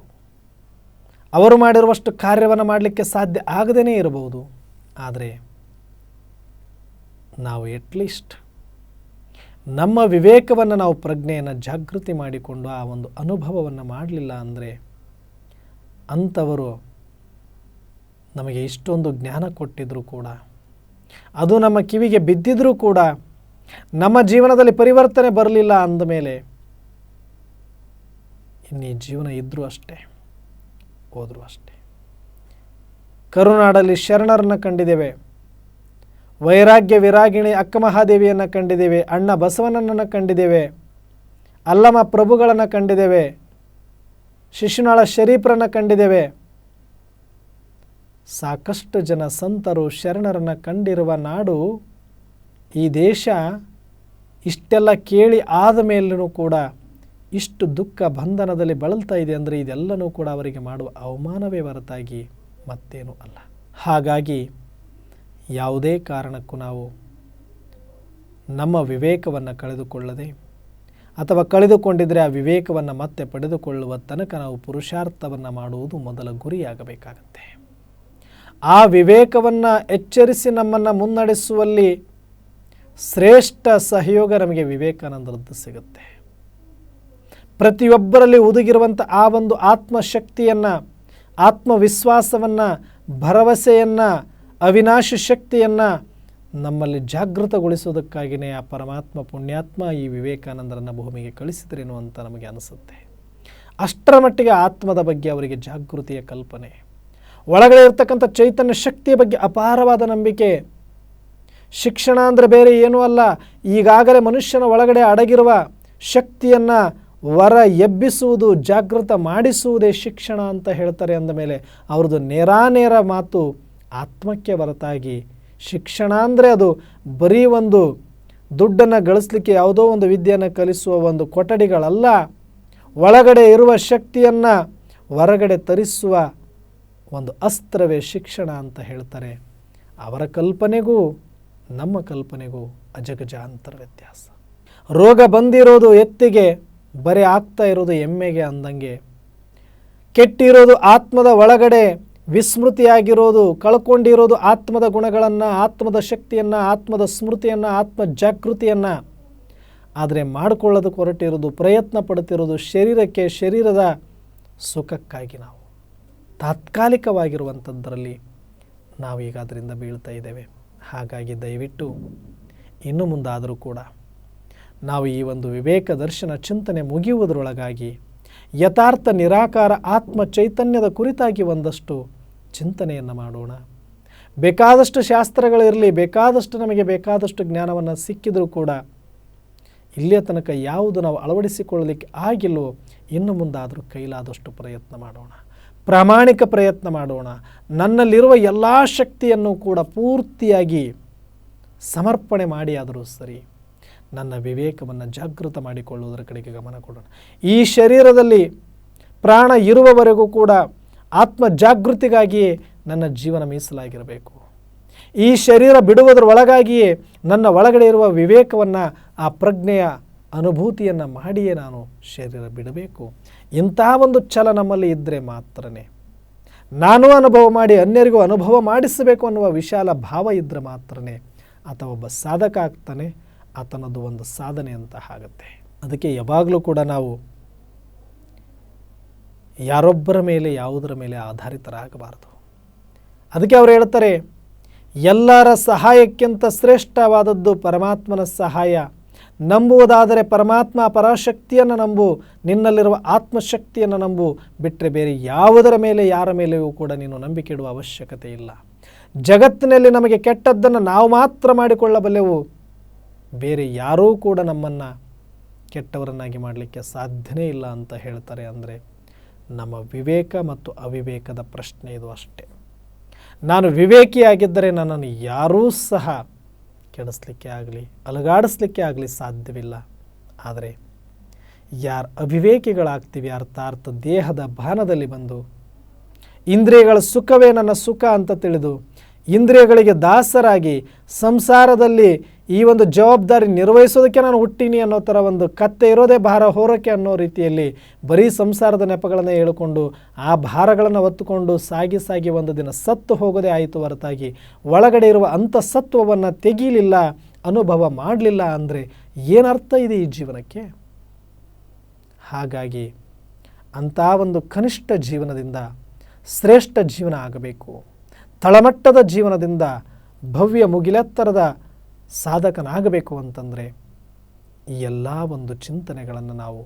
ಅವರು ಮಾಡಿರುವಷ್ಟು ಕಾರ್ಯವನ್ನು ಮಾಡಲಿಕ್ಕೆ ಸಾಧ್ಯ ಆಗದೇ ಇರಬಹುದು. ಆದರೆ ನಾವು ಎಟ್ಲೀಸ್ಟ್ ನಮ್ಮ ವಿವೇಕವನ್ನು, ನಾವು ಪ್ರಜ್ಞೆಯನ್ನು ಜಾಗೃತಿ ಮಾಡಿಕೊಂಡು ಆ ಒಂದು ಅನುಭವವನ್ನು ಮಾಡಲಿಲ್ಲ ಅಂದರೆ ಅಂಥವರು ನಮಗೆ ಇಷ್ಟೊಂದು ಜ್ಞಾನ ಕೊಟ್ಟಿದ್ದರೂ ಕೂಡ, ಅದು ನಮ್ಮ ಕಿವಿಗೆ ಬಿದ್ದಿದ್ರೂ ಕೂಡ ನಮ್ಮ ಜೀವನದಲ್ಲಿ ಪರಿವರ್ತನೆ ಬರಲಿಲ್ಲ ಅಂದಮೇಲೆ ಇನ್ನೀ ಜೀವನ ಇದ್ದರೂ ಅಷ್ಟೇ, ಹೋದರೂ ಅಷ್ಟೇ. ಕರುನಾಡಲ್ಲಿ ಶರಣರನ್ನು ಕಂಡಿದ್ದೇವೆ, ವೈರಾಗ್ಯ ವಿರಾಗಿಣಿ ಅಕ್ಕ ಮಹಾದೇವಿಯನ್ನು ಕಂಡಿದ್ದೇವೆ, ಅಣ್ಣ ಬಸವಣ್ಣನನ್ನು ಕಂಡಿದ್ದೇವೆ, ಅಲ್ಲಮ ಪ್ರಭುಗಳನ್ನು ಕಂಡಿದ್ದೇವೆ, ಶಿಶುನಾಳ ಶರೀಫರನ್ನು ಕಂಡಿದ್ದೇವೆ. ಸಾಕಷ್ಟು ಜನ ಸಂತರು ಶರಣರನ್ನು ಕಂಡಿರುವ ನಾಡು ಈ ದೇಶ. ಇಷ್ಟೆಲ್ಲ ಕೇಳಿ ಆದ ಮೇಲೂ ಕೂಡ ಇಷ್ಟು ದುಃಖ ಬಂಧನದಲ್ಲಿ ಬಳಲ್ತಾ ಇದೆ ಅಂದರೆ ಇದೆಲ್ಲನೂ ಕೂಡ ಅವರಿಗೆ ಮಾಡುವ ಅವಮಾನವೇ ಹೊರತಾಗಿ ಮತ್ತೇನೂ ಅಲ್ಲ. ಹಾಗಾಗಿ ಯಾವುದೇ ಕಾರಣಕ್ಕೂ ನಾವು ನಮ್ಮ ವಿವೇಕವನ್ನು ಕಳೆದುಕೊಳ್ಳದೆ, ಅಥವಾ ಕಳೆದುಕೊಂಡಿದ್ದರೆ ಆ ವಿವೇಕವನ್ನು ಮತ್ತೆ ಪಡೆದುಕೊಳ್ಳುವ ತನಕ ನಾವು ಪುರುಷಾರ್ಥವನ್ನು ಮಾಡುವುದು ಮೊದಲ ಗುರಿಯಾಗಬೇಕಾಗತ್ತೆ. ಆ ವಿವೇಕವನ್ನು ಎಚ್ಚರಿಸಿ ನಮ್ಮನ್ನು ಮುನ್ನಡೆಸುವಲ್ಲಿ ಶ್ರೇಷ್ಠ ಸಹಯೋಗ ನಮಗೆ ವಿವೇಕಾನಂದರದ್ದು ಸಿಗುತ್ತೆ. ಪ್ರತಿಯೊಬ್ಬರಲ್ಲಿ ಹುದುಗಿರುವಂಥ ಆ ಒಂದು ಆತ್ಮಶಕ್ತಿಯನ್ನು, ಆತ್ಮವಿಶ್ವಾಸವನ್ನು, ಭರವಸೆಯನ್ನು, ಅವಿನಾಶಿ ಶಕ್ತಿಯನ್ನು ನಮ್ಮಲ್ಲಿ ಜಾಗೃತಗೊಳಿಸೋದಕ್ಕಾಗಿಯೇ ಆ ಪರಮಾತ್ಮ ಪುಣ್ಯಾತ್ಮ ಈ ವಿವೇಕಾನಂದರನ್ನು ಭೂಮಿಗೆ ಕಳಿಸಿದ್ರೇನು ಅಂತ ನಮಗೆ ಅನಿಸುತ್ತೆ. ಅಷ್ಟರ ಮಟ್ಟಿಗೆ ಆತ್ಮದ ಬಗ್ಗೆ ಅವರಿಗೆ ಜಾಗೃತಿಯ ಕಲ್ಪನೆ, ಒಳಗಡೆ ಇರ್ತಕ್ಕಂಥ ಚೈತನ್ಯ ಶಕ್ತಿಯ ಬಗ್ಗೆ ಅಪಾರವಾದ ನಂಬಿಕೆ. ಶಿಕ್ಷಣ ಅಂದರೆ ಬೇರೆ ಏನೂ ಅಲ್ಲ, ಈಗಾಗಲೇ ಮನುಷ್ಯನ ಒಳಗಡೆ ಅಡಗಿರುವ ಶಕ್ತಿಯನ್ನು ಹೊರ ಎಬ್ಬಿಸುವುದು, ಜಾಗೃತ ಮಾಡಿಸುವುದೇ ಶಿಕ್ಷಣ ಅಂತ ಹೇಳ್ತಾರೆ. ಅಂದಮೇಲೆ ಅವ್ರದ್ದು ನೇರಾನೇರ ಮಾತು ಆತ್ಮಕ್ಕೆ ಹೊರತಾಗಿ ಶಿಕ್ಷಣ ಅಂದರೆ ಅದು ಬರೀ ಒಂದು ದುಡ್ಡನ್ನು ಗಳಿಸಲಿಕ್ಕೆ ಯಾವುದೋ ಒಂದು ವಿದ್ಯೆಯನ್ನು ಕಲಿಸುವ ಒಂದು ಕೊಠಡಿಗಳಲ್ಲ, ಒಳಗಡೆ ಇರುವ ಶಕ್ತಿಯನ್ನು ಹೊರಗಡೆ ತರಿಸುವ ಒಂದು ಅಸ್ತ್ರವೇ ಶಿಕ್ಷಣ ಅಂತ ಹೇಳ್ತಾರೆ. ಅವರ ಕಲ್ಪನೆಗೂ ನಮ್ಮ ಕಲ್ಪನೆಗೂ ಅಜಗಜಾಂತರ ವ್ಯತ್ಯಾಸ. ರೋಗ ಬಂದಿರೋದು ಎತ್ತಿಗೆ, ಬರೆ ಆಗ್ತಾ ಇರೋದು ಎಮ್ಮೆಗೆ ಅಂದಂಗೆ, ಕೆಟ್ಟಿರೋದು ಆತ್ಮದ ಒಳಗಡೆ, ವಿಸ್ಮೃತಿಯಾಗಿರೋದು, ಕಳ್ಕೊಂಡಿರೋದು ಆತ್ಮದ ಗುಣಗಳನ್ನು, ಆತ್ಮದ ಶಕ್ತಿಯನ್ನು, ಆತ್ಮದ ಸ್ಮೃತಿಯನ್ನು, ಆತ್ಮ ಜಾಗೃತಿಯನ್ನು. ಆದರೆ ಮಾಡಿಕೊಳ್ಳೋದಕ್ಕೆ ಹೊರಟಿರೋದು, ಪ್ರಯತ್ನ ಪಡುತ್ತಿರೋದು ಶರೀರಕ್ಕೆ, ಶರೀರದ ಸುಖಕ್ಕಾಗಿ ನಾವು ತಾತ್ಕಾಲಿಕವಾಗಿರುವಂಥದ್ದರಲ್ಲಿ ನಾವೀಗ ಅದರಿಂದ ಬೀಳ್ತಾ ಇದ್ದೇವೆ. ಹಾಗಾಗಿ ದಯವಿಟ್ಟು ಇನ್ನು ಮುಂದಾದರೂ ಕೂಡ ನಾವು ಈ ಒಂದು ವಿವೇಕ ದರ್ಶನ ಚಿಂತನೆ ಮುಗಿಯುವುದರೊಳಗಾಗಿ ಯಥಾರ್ಥ ನಿರಾಕಾರ ಆತ್ಮ ಚೈತನ್ಯದ ಕುರಿತಾಗಿ ಒಂದಷ್ಟು ಚಿಂತನೆಯನ್ನು ಮಾಡೋಣ. ಬೇಕಾದಷ್ಟು ಶಾಸ್ತ್ರಗಳಿರಲಿ, ಬೇಕಾದಷ್ಟು ನಮಗೆ ಬೇಕಾದಷ್ಟು ಜ್ಞಾನವನ್ನು ಸಿಕ್ಕಿದರೂ ಕೂಡ ಇಲ್ಲಿಯ ತನಕ ಯಾವುದು ನಾವು ಅಳವಡಿಸಿಕೊಳ್ಳಲಿಕ್ಕೆ ಆಗಿಲ್ಲವೋ ಇನ್ನು ಮುಂದಾದರೂ ಕೈಲಾದಷ್ಟು ಪ್ರಯತ್ನ ಮಾಡೋಣ, ಪ್ರಾಮಾಣಿಕ ಪ್ರಯತ್ನ ಮಾಡೋಣ. ನನ್ನಲ್ಲಿರುವ ಎಲ್ಲ ಶಕ್ತಿಯನ್ನು ಕೂಡ ಪೂರ್ತಿಯಾಗಿ ಸಮರ್ಪಣೆ ಮಾಡಿ ಆದರೂ ಸರಿ ನನ್ನ ವಿವೇಕವನ್ನು ಜಾಗೃತ ಮಾಡಿಕೊಳ್ಳುವುದರ ಕಡೆಗೆ ಗಮನ ಕೊಡೋಣ. ಈ ಶರೀರದಲ್ಲಿ ಪ್ರಾಣ ಇರುವವರೆಗೂ ಕೂಡ ಆತ್ಮ ಜಾಗೃತಿಗಾಗಿಯೇ ನನ್ನ ಜೀವನ ಮೀಸಲಾಗಿರಬೇಕು. ಈ ಶರೀರ ಬಿಡುವುದರ ಒಳಗಾಗಿಯೇ ನನ್ನ ಒಳಗಡೆ ಇರುವ ವಿವೇಕವನ್ನು, ಆ ಪ್ರಜ್ಞೆಯ ಅನುಭೂತಿಯನ್ನು ಮಾಡಿಯೇ ನಾನು ಶರೀರ ಬಿಡಬೇಕು. ಇಂತಹ ಒಂದು ಛಲ ನಮ್ಮಲ್ಲಿ ಇದ್ದರೆ ಮಾತ್ರನೇ, ನಾನು ಅನುಭವ ಮಾಡಿ ಅನ್ಯರಿಗೂ ಅನುಭವ ಮಾಡಿಸಬೇಕು ಅನ್ನುವ ವಿಶಾಲ ಭಾವ ಇದ್ದರೆ ಮಾತ್ರನೇ ಆತ ಒಬ್ಬ ಸಾಧಕ ಆಗ್ತಾನೆ, ಆತನದು ಒಂದು ಸಾಧನೆ ಅಂತ ಆಗುತ್ತೆ. ಅದಕ್ಕೆ ಯಾವಾಗಲೂ ಕೂಡ ನಾವು ಯಾರೊಬ್ಬರ ಮೇಲೆ ಯಾವುದರ ಮೇಲೆ ಆಧಾರಿತರಾಗಬಾರದು. ಅದಕ್ಕೆ ಅವರು ಹೇಳ್ತಾರೆ, ಎಲ್ಲರ ಸಹಾಯಕ್ಕಿಂತ ಶ್ರೇಷ್ಠವಾದದ್ದು ಪರಮಾತ್ಮನ ಸಹಾಯ. ನಂಬುವುದಾದರೆ ಪರಮಾತ್ಮ ಪರಾಶಕ್ತಿಯನ್ನು ನಂಬು, ನಿನ್ನಲ್ಲಿರುವ ಆತ್ಮಶಕ್ತಿಯನ್ನು ನಂಬು, ಬಿಟ್ಟರೆ ಬೇರೆ ಯಾವುದರ ಮೇಲೆ ಯಾರ ಮೇಲೆಯೂ ಕೂಡ ನೀನು ನಂಬಿಕೆ ಇಡುವ ಅವಶ್ಯಕತೆ ಇಲ್ಲ. ಜಗತ್ತಿನಲ್ಲಿ ನಮಗೆ ಕೆಟ್ಟದ್ದನ್ನು ನಾವು ಮಾತ್ರ ಮಾಡಿಕೊಳ್ಳಬಲ್ಲೆವು, ಬೇರೆ ಯಾರೂ ಕೂಡ ನಮ್ಮನ್ನು ಕೆಟ್ಟವರನ್ನಾಗಿ ಮಾಡಲಿಕ್ಕೆ ಸಾಧ್ಯನೇ ಇಲ್ಲ ಅಂತ ಹೇಳ್ತಾರೆ. ಅಂದರೆ ನಮ್ಮ ವಿವೇಕ ಮತ್ತು ಅವಿವೇಕದ ಪ್ರಶ್ನೆ ಇದು ಅಷ್ಟೇ. ನಾನು ವಿವೇಕಿಯಾಗಿದ್ದರೆ ನನ್ನನ್ನು ಯಾರೂ ಸಹ ಕೆಡಿಸ್ಲಿಕ್ಕೆ ಆಗಲಿ ಅಲುಗಾಡಿಸ್ಲಿಕ್ಕೆ ಆಗಲಿ ಸಾಧ್ಯವಿಲ್ಲ. ಆದರೆ ಯಾರು ಅವಿವೇಕಿಗಳಾಗ್ತೀವಿ, ಅರ್ಥಾರ್ಥ ದೇಹದ ಭಾನದಲ್ಲಿ ಬಂದು ಇಂದ್ರಿಯಗಳ ಸುಖವೇ ನನ್ನ ಸುಖ ಅಂತ ತಿಳಿದು ಇಂದ್ರಿಯಗಳಿಗೆ ದಾಸರಾಗಿ ಸಂಸಾರದಲ್ಲಿ ಈ ಒಂದು ಜವಾಬ್ದಾರಿ ನಿರ್ವಹಿಸೋದಕ್ಕೆ ನಾನು ಹುಟ್ಟೀನಿ ಅನ್ನೋ ಥರ ಒಂದು ಕತ್ತೆ ಇರೋದೇ ಭಾರ ಹೊರಕ್ಕೆ ಅನ್ನೋ ರೀತಿಯಲ್ಲಿ ಬರೀ ಸಂಸಾರದ ನೆಪಗಳನ್ನು ಹೇಳಿಕೊಂಡು ಆ ಭಾರಗಳನ್ನು ಹೊತ್ತುಕೊಂಡು ಸಾಗಿ ಸಾಗಿ ಒಂದು ದಿನ ಸತ್ತು ಹೋಗೋದೇ ಆಯಿತು ಹೊರತಾಗಿ ಒಳಗಡೆ ಇರುವ ಅಂತಸತ್ವವನ್ನು ತೆಗೀಲಿಲ್ಲ, ಅನುಭವ ಮಾಡಲಿಲ್ಲ ಅಂದರೆ ಏನರ್ಥ ಇದೆ ಈ ಜೀವನಕ್ಕೆ? ಹಾಗಾಗಿ ಅಂಥ ಒಂದು ಕನಿಷ್ಠ ಜೀವನದಿಂದ ಶ್ರೇಷ್ಠ ಜೀವನ ಆಗಬೇಕು. ತಳಮಟ್ಟದ ಜೀವನದಿಂದ ಭವ್ಯ ಮುಗಿಲೆತ್ತರದ ಸಾಧಕನಾಗಬೇಕು ಅಂತಂದರೆ ಈ ಎಲ್ಲ ಒಂದು ಚಿಂತನೆಗಳನ್ನು ನಾವು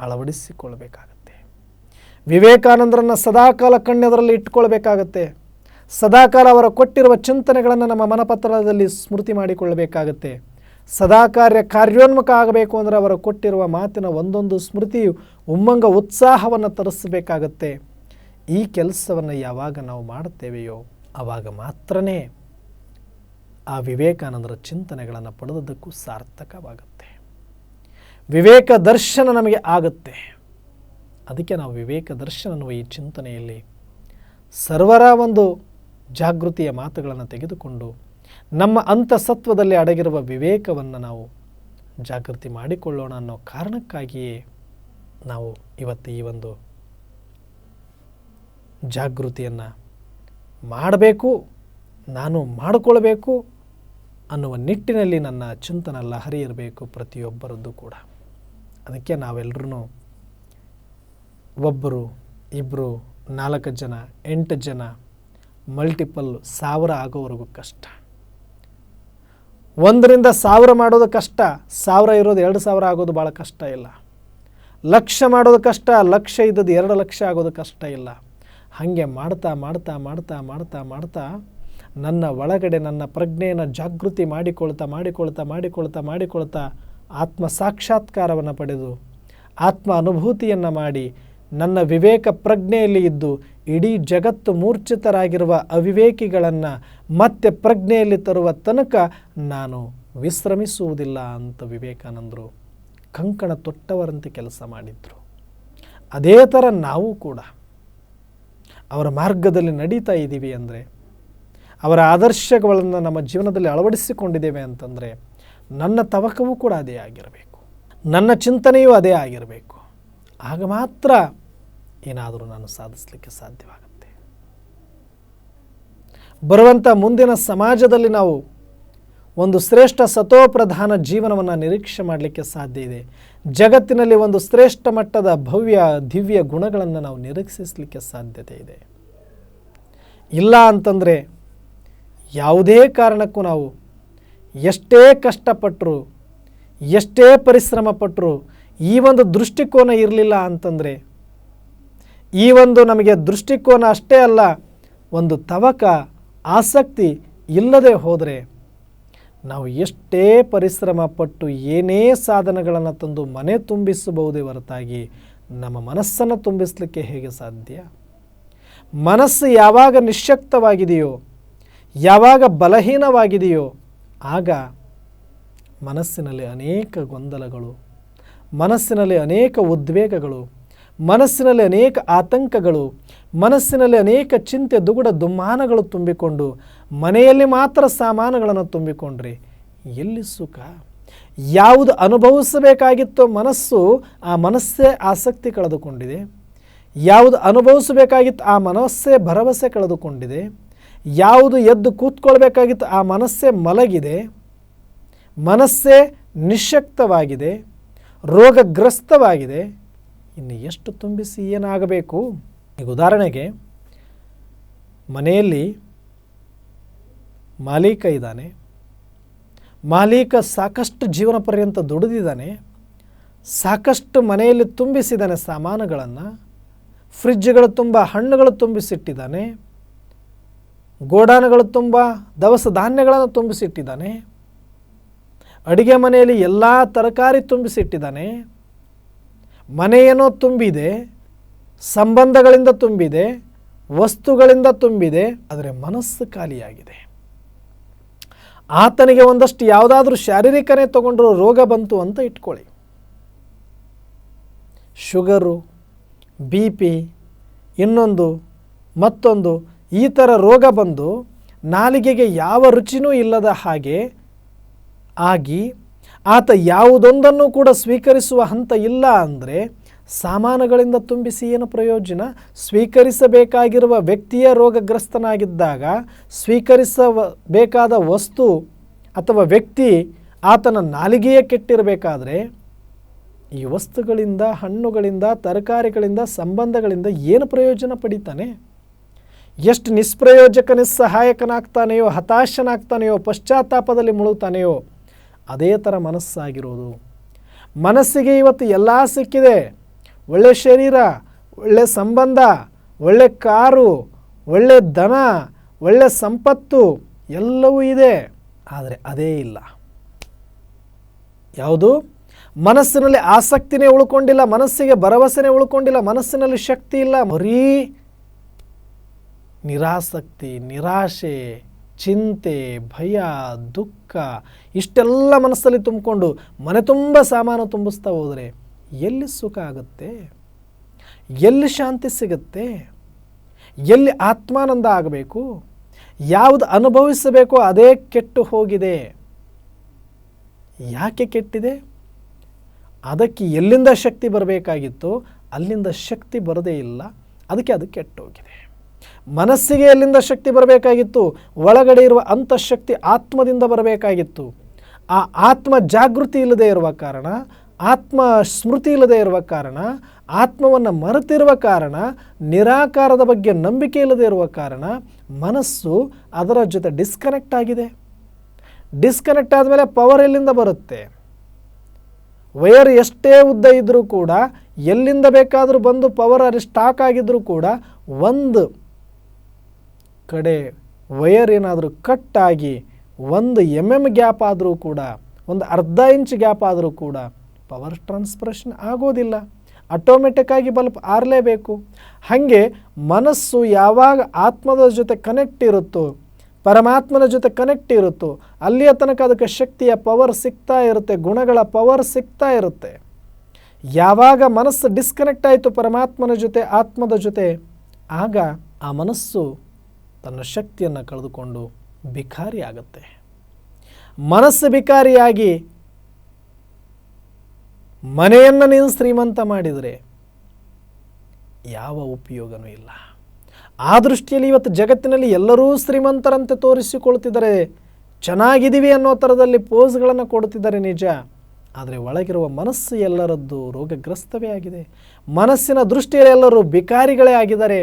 ಅಳವಡಿಸಿಕೊಳ್ಬೇಕಾಗತ್ತೆ. ವಿವೇಕಾನಂದರನ್ನು ಸದಾಕಾಲ ಕಣ್ಣೆದರಲ್ಲಿ ಇಟ್ಕೊಳ್ಬೇಕಾಗತ್ತೆ. ಸದಾಕಾಲ ಅವರ ಕೊಟ್ಟಿರುವ ಚಿಂತನೆಗಳನ್ನು ನಮ್ಮ ಮನಪತ್ರದಲ್ಲಿ ಸ್ಮೃತಿ ಮಾಡಿಕೊಳ್ಳಬೇಕಾಗತ್ತೆ. ಕಾರ್ಯೋನ್ಮುಖ ಆಗಬೇಕು ಅಂದರೆ ಅವರು ಕೊಟ್ಟಿರುವ ಮಾತಿನ ಒಂದೊಂದು ಸ್ಮೃತಿಯು ಉಮ್ಮಂಗ ಉತ್ಸಾಹವನ್ನು ತರಿಸಬೇಕಾಗತ್ತೆ. ಈ ಕೆಲಸವನ್ನು ಯಾವಾಗ ನಾವು ಮಾಡುತ್ತೇವೆಯೋ ಆವಾಗ ಮಾತ್ರನೇ ಆ ವಿವೇಕಾನಂದರ ಚಿಂತನೆಗಳನ್ನು ಪಡೆದದ್ದಕ್ಕೂ ಸಾರ್ಥಕವಾಗುತ್ತೆ. ವಿವೇಕ ದರ್ಶನ ನಮಗೆ ಆಗುತ್ತೆ. ಅದಕ್ಕೆ ನಾವು ವಿವೇಕ ದರ್ಶನ ಅನ್ನುವ ಈ ಚಿಂತನೆಯಲ್ಲಿ ಸರ್ವರ ಒಂದು ಜಾಗೃತಿಯ ಮಾತುಗಳನ್ನು ತೆಗೆದುಕೊಂಡು ನಮ್ಮ ಅಂತಸತ್ವದಲ್ಲಿ ಅಡಗಿರುವ ವಿವೇಕವನ್ನು ನಾವು ಜಾಗೃತಿ ಮಾಡಿಕೊಳ್ಳೋಣ ಅನ್ನೋ ಕಾರಣಕ್ಕಾಗಿಯೇ ನಾವು ಇವತ್ತು ಈ ಒಂದು ಜಾಗೃತಿಯನ್ನು ಮಾಡಬೇಕು, ನಾನು ಮಾಡಿಕೊಳ್ಬೇಕು ಅನ್ನುವ ನಿಟ್ಟಿನಲ್ಲಿ ನನ್ನ ಚಿಂತನ ಲಹರಿ ಇರಬೇಕು ಪ್ರತಿಯೊಬ್ಬರದ್ದು ಕೂಡ. ಅದಕ್ಕೆ ನಾವೆಲ್ಲರೂ ಒಬ್ಬರು, ಇಬ್ಬರು, 4 ಜನ, 8 ಜನ, ಮಲ್ಟಿಪಲ್ 1000 ಆಗೋವರೆಗೂ ಕಷ್ಟ. 1ರಿಂದ 1000 ಮಾಡೋದು ಕಷ್ಟ, 1000 ಇರೋದು 2000 ಆಗೋದು ಭಾಳ ಕಷ್ಟ ಇಲ್ಲ. 1,00,000 ಮಾಡೋದು ಕಷ್ಟ, 1,00,000 ಇದ್ದದ್ದು 2,00,000 ಆಗೋದು ಕಷ್ಟ ಇಲ್ಲ. ಹಾಗೆ ಮಾಡ್ತಾ ಮಾಡ್ತಾ ಮಾಡ್ತಾ ಮಾಡ್ತಾ ಮಾಡ್ತಾ ನನ್ನ ಒಳಗಡೆ ನನ್ನ ಪ್ರಜ್ಞೆಯನ್ನು ಜಾಗೃತಿ ಮಾಡಿಕೊಳ್ತಾ ಆತ್ಮ ಸಾಕ್ಷಾತ್ಕಾರವನ್ನು ಪಡೆದು ಆತ್ಮ ಅನುಭೂತಿಯನ್ನು ಮಾಡಿ ನನ್ನ ವಿವೇಕ ಪ್ರಜ್ಞೆಯಲ್ಲಿ ಇದ್ದು ಇಡೀ ಜಗತ್ತು ಮೂರ್ಛಿತರಾಗಿರುವ ಅವಿವೇಕಿಗಳನ್ನು ಮತ್ತೆ ಪ್ರಜ್ಞೆಯಲ್ಲಿ ತರುವ ತನಕ ನಾನು ವಿಶ್ರಮಿಸುವುದಿಲ್ಲ ಅಂತ ವಿವೇಕಾನಂದರು ಕಂಕಣ ತೊಟ್ಟವರಂತೆ ಕೆಲಸ ಮಾಡಿದರು. ಅದೇ ಥರ ನಾವು ಕೂಡ ಅವರ ಮಾರ್ಗದಲ್ಲಿ ನಡೀತಾ ಇದ್ದೀವಿ ಅಂದರೆ, ಅವರ ಆದರ್ಶಗಳನ್ನು ನಮ್ಮ ಜೀವನದಲ್ಲಿ ಅಳವಡಿಸಿಕೊಂಡಿದ್ದೇವೆ ಅಂತಂದರೆ ನನ್ನ ತವಕವೂ ಕೂಡ ಅದೇ ಆಗಿರಬೇಕು, ನನ್ನ ಚಿಂತನೆಯೂ ಅದೇ ಆಗಿರಬೇಕು. ಆಗ ಮಾತ್ರ ಏನಾದರೂ ನಾನು ಸಾಧಿಸಲಿಕ್ಕೆ ಸಾಧ್ಯವಾಗುತ್ತೆ. ಬರುವಂಥ ಮುಂದಿನ ಸಮಾಜದಲ್ಲಿ ನಾವು ಒಂದು ಶ್ರೇಷ್ಠ ಸತೋಪ್ರಧಾನ ಜೀವನವನ್ನು ನಿರೀಕ್ಷೆ ಮಾಡಲಿಕ್ಕೆ ಸಾಧ್ಯ ಇದೆ. ಜಗತ್ತಿನಲ್ಲಿ ಒಂದು ಶ್ರೇಷ್ಠ ಮಟ್ಟದ ಭವ್ಯ ದಿವ್ಯ ಗುಣಗಳನ್ನು ನಾವು ನಿರೀಕ್ಷಿಸಲಿಕ್ಕೆ ಸಾಧ್ಯತೆ ಇದೆ. ಇಲ್ಲ ಅಂತಂದರೆ ಯಾವುದೇ ಕಾರಣಕ್ಕೂ ನಾವು ಎಷ್ಟೇ ಕಷ್ಟಪಟ್ಟರು, ಎಷ್ಟೇ ಪರಿಶ್ರಮ ಪಟ್ಟರು, ಈ ಒಂದು ದೃಷ್ಟಿಕೋನ ಇರಲಿಲ್ಲ ಅಂತಂದರೆ, ಈ ಒಂದು ನಮಗೆ ದೃಷ್ಟಿಕೋನ ಅಷ್ಟೇ ಅಲ್ಲ, ಒಂದು ತವಕ, ಆಸಕ್ತಿ ಇಲ್ಲದೆ ಹೋದರೆ ನಾವು ಎಷ್ಟೇ ಪರಿಶ್ರಮ ಪಟ್ಟು ಏನೇ ಸಾಧನಗಳನ್ನು ತಂದು ಮನೆ ತುಂಬಿಸಬಹುದೇ ಹೊರತಾಗಿ ನಮ್ಮ ಮನಸ್ಸನ್ನು ತುಂಬಿಸಲಿಕ್ಕೆ ಹೇಗೆ ಸಾಧ್ಯ? ಮನಸ್ಸು ಯಾವಾಗ ನಿಶ್ಶಕ್ತವಾಗಿದೆಯೋ, ಯಾವಾಗ ಬಲಹೀನವಾಗಿದೆಯೋ, ಆಗ ಮನಸ್ಸಿನಲ್ಲಿ ಅನೇಕ ಗೊಂದಲಗಳು, ಮನಸ್ಸಿನಲ್ಲಿ ಅನೇಕ ಉದ್ವೇಗಗಳು, ಮನಸ್ಸಿನಲ್ಲಿ ಅನೇಕ ಆತಂಕಗಳು, ಮನಸ್ಸಿನಲ್ಲಿ ಅನೇಕ ಚಿಂತೆ ದುಗುಡ ದುಮ್ಮಾನಗಳು ತುಂಬಿಕೊಂಡು ಮನೆಯಲ್ಲಿ ಮಾತ್ರ ಸಾಮಾನುಗಳನ್ನು ತುಂಬಿಕೊಂಡ್ರೆ ಎಲ್ಲಿ ಸುಖ? ಯಾವುದು ಅನುಭವಿಸಬೇಕಾಗಿತ್ತೋ ಮನಸ್ಸು, ಆ ಮನಸ್ಸೇ ಆಸಕ್ತಿ ಕಳೆದುಕೊಂಡಿದೆ. ಯಾವುದು ಅನುಭವಿಸಬೇಕಾಗಿತ್ತು ಆ ಮನಸ್ಸೇ ಭರವಸೆ ಕಳೆದುಕೊಂಡಿದೆ. ಯಾವುದು ಎದ್ದು ಕೂತ್ಕೊಳ್ಬೇಕಾಗಿತ್ತು ಆ ಮನಸ್ಸೇ ಮಲಗಿದೆ. ಮನಸ್ಸೇ ನಿಶ್ಶಕ್ತವಾಗಿದೆ, ರೋಗಗ್ರಸ್ತವಾಗಿದೆ. ಇನ್ನು ಎಷ್ಟು ತುಂಬಿಸಿ ಏನಾಗಬೇಕು? ಈಗ ಉದಾಹರಣೆಗೆ ಮನೆಯಲ್ಲಿ ಮಾಲೀಕ ಇದ್ದಾನೆ. ಮಾಲೀಕ ಸಾಕಷ್ಟು ಜೀವನ ಪರ್ಯಂತ ದುಡಿದಿದ್ದಾನೆ, ಸಾಕಷ್ಟು ಮನೆಯಲ್ಲಿ ತುಂಬಿಸಿದ್ದಾನೆ ಸಾಮಾನುಗಳನ್ನು. ಫ್ರಿಜ್ಗಳು ತುಂಬ ಹಣ್ಣುಗಳು ತುಂಬಿಸಿಟ್ಟಿದ್ದಾನೆ, ಗೋಡಾನುಗಳು ತುಂಬ ದವಸ ಧಾನ್ಯಗಳನ್ನು ತುಂಬಿಸಿಟ್ಟಿದ್ದಾನೆ, ಅಡುಗೆ ಮನೆಯಲ್ಲಿ ಎಲ್ಲ ತರಕಾರಿ ತುಂಬಿಸಿಟ್ಟಿದ್ದಾನೆ. ಮನೆಯೇನೋ ತುಂಬಿದೆ, ಸಂಬಂಧಗಳಿಂದ ತುಂಬಿದೆ, ವಸ್ತುಗಳಿಂದ ತುಂಬಿದೆ, ಆದರೆ ಮನಸ್ಸು ಖಾಲಿಯಾಗಿದೆ. ಆತನಿಗೆ ಒಂದಷ್ಟು ಯಾವುದಾದ್ರೂ ಶಾರೀರಿಕನೇ ತಗೊಂಡ್ರೂ ರೋಗ ಬಂತು ಅಂತ ಇಟ್ಕೊಳ್ಳಿ, ಶುಗರು, BP, ಇನ್ನೊಂದು ಮತ್ತೊಂದು, ಈ ಥರ ರೋಗ ಬಂದು ನಾಲಿಗೆಗೆ ಯಾವ ರುಚಿನೂ ಇಲ್ಲದ ಹಾಗೆ ಆಗಿ ಆತ ಯಾವುದೊಂದನ್ನು ಕೂಡ ಸ್ವೀಕರಿಸುವ ಹಂತ ಇಲ್ಲ ಅಂದರೆ ಸಾಮಾನುಗಳಿಂದ ತುಂಬಿಸಿ ಏನು ಪ್ರಯೋಜನ? ಸ್ವೀಕರಿಸಬೇಕಾಗಿರುವ ವ್ಯಕ್ತಿಯ ರೋಗಗ್ರಸ್ತನಾಗಿದ್ದಾಗ ಸ್ವೀಕರಿಸಬೇಕಾದ ವಸ್ತು ಅಥವಾ ವ್ಯಕ್ತಿ ಆತನ ನಾಲಿಗೆಯೇ ಕೆಟ್ಟಿರಬೇಕಾದ್ರೆ ಈ ವಸ್ತುಗಳಿಂದ, ಹಣ್ಣುಗಳಿಂದ, ತರಕಾರಿಗಳಿಂದ, ಸಂಬಂಧಗಳಿಂದ ಏನು ಪ್ರಯೋಜನ ಪಡಿತಾನೆ? ಎಷ್ಟು ನಿಷ್ಪ್ರಯೋಜಕ, ನಿಸ್ಸಹಾಯಕನಾಗ್ತಾನೆಯೋ, ಹತಾಶನಾಗ್ತಾನೆಯೋ, ಪಶ್ಚಾತ್ತಾಪದಲ್ಲಿ ಮುಳುಗ್ತಾನೆಯೋ ಅದೇ ಥರ ಮನಸ್ಸಾಗಿರೋದು. ಮನಸ್ಸಿಗೆ ಇವತ್ತು ಎಲ್ಲ ಸಿಕ್ಕಿದೆ, ಒಳ್ಳೆ ಶರೀರ, ಒಳ್ಳೆ ಸಂಬಂಧ, ಒಳ್ಳೆ ಕಾರು, ಒಳ್ಳೆ ಧನ, ಒಳ್ಳೆ ಸಂಪತ್ತು ಎಲ್ಲವೂ ಇದೆ, ಆದರೆ ಅದೇ ಇಲ್ಲ. ಯಾವುದು? ಮನಸ್ಸಿನಲ್ಲಿ ಆಸಕ್ತಿನೇ ಉಳ್ಕೊಂಡಿಲ್ಲ, ಮನಸ್ಸಿಗೆ ಭರವಸೆನೇ ಉಳ್ಕೊಂಡಿಲ್ಲ, ಮನಸ್ಸಿನಲ್ಲಿ ಶಕ್ತಿ ಇಲ್ಲ. ಬರೀ ನಿರಾಸಕ್ತಿ, ನಿರಾಶೆ, ಚಿಂತೆ, ಭಯ, ದುಃಖ ಇಷ್ಟೆಲ್ಲ ಮನಸ್ಸಲ್ಲಿ ತುಂಬಿಕೊಂಡು ಮನೆ ತುಂಬ ಸಾಮಾನು ತುಂಬಿಸ್ತಾ ಹೋದರೆ ಎಲ್ಲಿ ಸುಖ ಆಗುತ್ತೆ? ಎಲ್ಲಿ ಶಾಂತಿ ಸಿಗುತ್ತೆ? ಎಲ್ಲಿ ಆತ್ಮಾನಂದ ಆಗಬೇಕು? ಯಾವುದು ಅನುಭವಿಸಬೇಕೋ ಅದೇ ಕೆಟ್ಟು ಹೋಗಿದೆ. ಯಾಕೆ ಕೆಟ್ಟಿದೆ? ಅದಕ್ಕೆ ಎಲ್ಲಿಂದ ಶಕ್ತಿ ಬರಬೇಕಾಗಿತ್ತು ಅಲ್ಲಿಂದ ಶಕ್ತಿ ಬರದೇ ಇಲ್ಲ, ಅದಕ್ಕೆ ಅದು ಕೆಟ್ಟೋಗಿದೆ. ಮನಸ್ಸಿಗೆ ಎಲ್ಲಿಂದ ಶಕ್ತಿ ಬರಬೇಕಾಗಿತ್ತು? ಒಳಗಡೆ ಇರುವ ಅಂತಃಶಕ್ತಿ ಆತ್ಮದಿಂದ ಬರಬೇಕಾಗಿತ್ತು. ಆ ಆತ್ಮ ಜಾಗೃತಿ ಇಲ್ಲದೆ ಇರುವ ಕಾರಣ, ಆತ್ಮ ಸ್ಮೃತಿ ಇಲ್ಲದೆ ಇರುವ ಕಾರಣ, ಆತ್ಮವನ್ನು ಮರೆತಿರುವ ಕಾರಣ, ನಿರಾಕಾರದ ಬಗ್ಗೆ ನಂಬಿಕೆ ಇಲ್ಲದೆ ಇರುವ ಕಾರಣ ಮನಸ್ಸು ಅದರ ಜೊತೆ ಡಿಸ್ಕನೆಕ್ಟ್ ಆಗಿದೆ. ಡಿಸ್ಕನೆಕ್ಟ್ ಆದಮೇಲೆ ಪವರ್ ಎಲ್ಲಿಂದ ಬರುತ್ತೆ? ವೈರ್ ಎಷ್ಟೇ ಉದ್ದ ಇದ್ದರೂ ಕೂಡ, ಎಲ್ಲಿಂದ ಬೇಕಾದರೂ ಬಂದು ಪವರ್ ಅಲ್ಲಿ ಸ್ಟಾಕ್ ಆಗಿದ್ದರೂ ಕೂಡ, ಒಂದು ಕಡೆ ವೈರ್ ಏನಾದರೂ ಕಟ್ ಆಗಿ 1 mm ಗ್ಯಾಪ್ ಆದರೂ ಕೂಡ, ಒಂದು ಅರ್ಧ ಇಂಚ್ ಗ್ಯಾಪ್ ಆದರೂ ಕೂಡ ಪವರ್ ಟ್ರಾನ್ಸ್ಫರೇಷನ್ ಆಗೋದಿಲ್ಲ. ಆಟೋಮೆಟಿಕ್ಕಾಗಿ ಬಲ್ಬ್ ಆರಲೇಬೇಕು. ಹಾಗೆ ಮನಸ್ಸು ಯಾವಾಗ ಆತ್ಮದ ಜೊತೆ ಕನೆಕ್ಟ್ ಇರುತ್ತೋ, ಪರಮಾತ್ಮನ ಜೊತೆ ಕನೆಕ್ಟ್ ಇರುತ್ತೋ, ಅಲ್ಲಿಯ ತನಕ ಅದಕ್ಕೆ ಶಕ್ತಿಯ ಪವರ್ ಸಿಗ್ತಾ ಇರುತ್ತೆ, ಗುಣಗಳ ಪವರ್ ಸಿಗ್ತಾ ಇರುತ್ತೆ. ಯಾವಾಗ ಮನಸ್ಸು ಡಿಸ್ಕನೆಕ್ಟ್ ಆಯಿತು ಪರಮಾತ್ಮನ ಜೊತೆ, ಆತ್ಮದ ಜೊತೆ, ಆಗ ಆ ಮನಸ್ಸು ತನ್ನ ಶಕ್ತಿಯನ್ನು ಕಳೆದುಕೊಂಡು ಬಿಕಾರಿ ಆಗುತ್ತೆ. ಮನಸ್ಸು ಬಿಕಾರಿಯಾಗಿ ಮನೆಯನ್ನು ನೀನು ಶ್ರೀಮಂತ ಮಾಡಿದರೆ ಯಾವ ಉಪಯೋಗನೂ ಇಲ್ಲ. ಆ ದೃಷ್ಟಿಯಲ್ಲಿ ಇವತ್ತು ಜಗತ್ತಿನಲ್ಲಿ ಎಲ್ಲರೂ ಶ್ರೀಮಂತರಂತೆ ತೋರಿಸಿಕೊಳ್ತಿದ್ದಾರೆ, ಚೆನ್ನಾಗಿದ್ದೀವಿ ಅನ್ನೋ ಥರದಲ್ಲಿ ಪೋಸ್ಗಳನ್ನು ಕೊಡ್ತಿದ್ದಾರೆ ನಿಜ. ಆದರೆ ಒಳಗಿರುವ ಮನಸ್ಸು ಎಲ್ಲರದ್ದು ರೋಗಗ್ರಸ್ತವೇ ಆಗಿದೆ. ಮನಸ್ಸಿನ ದೃಷ್ಟಿಯಲ್ಲಿ ಎಲ್ಲರೂ ಬಿಕಾರಿಗಳೇ ಆಗಿದ್ದಾರೆ,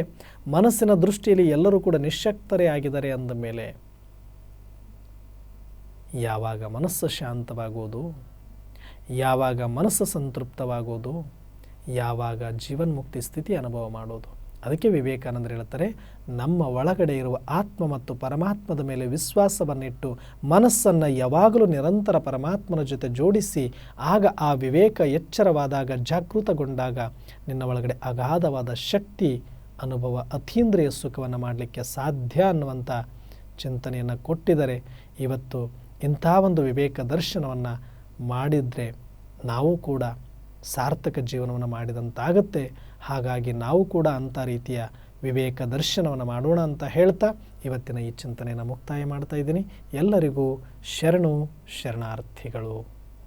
ಮನಸ್ಸಿನ ದೃಷ್ಟಿಯಲ್ಲಿ ಎಲ್ಲರೂ ಕೂಡ ನಿಶ್ಶಕ್ತರೇ ಆಗಿದ್ದಾರೆ. ಅಂದ ಮೇಲೆ ಯಾವಾಗ ಮನಸ್ಸು ಶಾಂತವಾಗೋದು, ಯಾವಾಗ ಮನಸ್ಸು ಸಂತೃಪ್ತವಾಗೋದು, ಯಾವಾಗ ಜೀವನ್ಮುಕ್ತಿ ಸ್ಥಿತಿ ಅನುಭವ ಮಾಡೋದು, ಅದಕ್ಕೆ ವಿವೇಕಾನಂದರು ಹೇಳ್ತಾರೆ, ನಮ್ಮ ಒಳಗಡೆ ಇರುವ ಆತ್ಮ ಮತ್ತು ಪರಮಾತ್ಮದ ಮೇಲೆ ವಿಶ್ವಾಸವನ್ನಿಟ್ಟು ಮನಸ್ಸನ್ನು ಯಾವಾಗಲೂ ನಿರಂತರ ಪರಮಾತ್ಮನ ಜೊತೆ ಜೋಡಿಸಿ, ಆಗ ಆ ವಿವೇಕ ಎಚ್ಚರವಾದಾಗ, ಜಾಗೃತಗೊಂಡಾಗ ನಿನ್ನ ಒಳಗಡೆ ಅಗಾಧವಾದ ಶಕ್ತಿ, ಅನುಭವ, ಅತೀಂದ್ರಿಯ ಸುಖವನ್ನು ಮಾಡಲಿಕ್ಕೆ ಸಾಧ್ಯ ಅನ್ನುವಂಥ ಚಿಂತನೆಯನ್ನು ಕೊಟ್ಟಿದ್ದಾರೆ. ಇವತ್ತು ಇಂಥ ಒಂದು ವಿವೇಕ ದರ್ಶನವನ್ನು ಮಾಡಿದರೆ ನಾವು ಕೂಡ ಸಾರ್ಥಕ ಜೀವನವನ್ನು ಮಾಡಿದಂತಾಗುತ್ತೆ. ಹಾಗಾಗಿ ನಾವು ಕೂಡ ಅಂಥ ರೀತಿಯ ವಿವೇಕ ದರ್ಶನವನ್ನು ಮಾಡೋಣ ಅಂತ ಹೇಳ್ತಾ ಇವತ್ತಿನ ಈ ಚಿಂತನೆಯನ್ನು ಮುಕ್ತಾಯ ಮಾಡ್ತಾ ಇದ್ದೀನಿ. ಎಲ್ಲರಿಗೂ ಶರಣು ಶರಣಾರ್ಥಿಗಳು.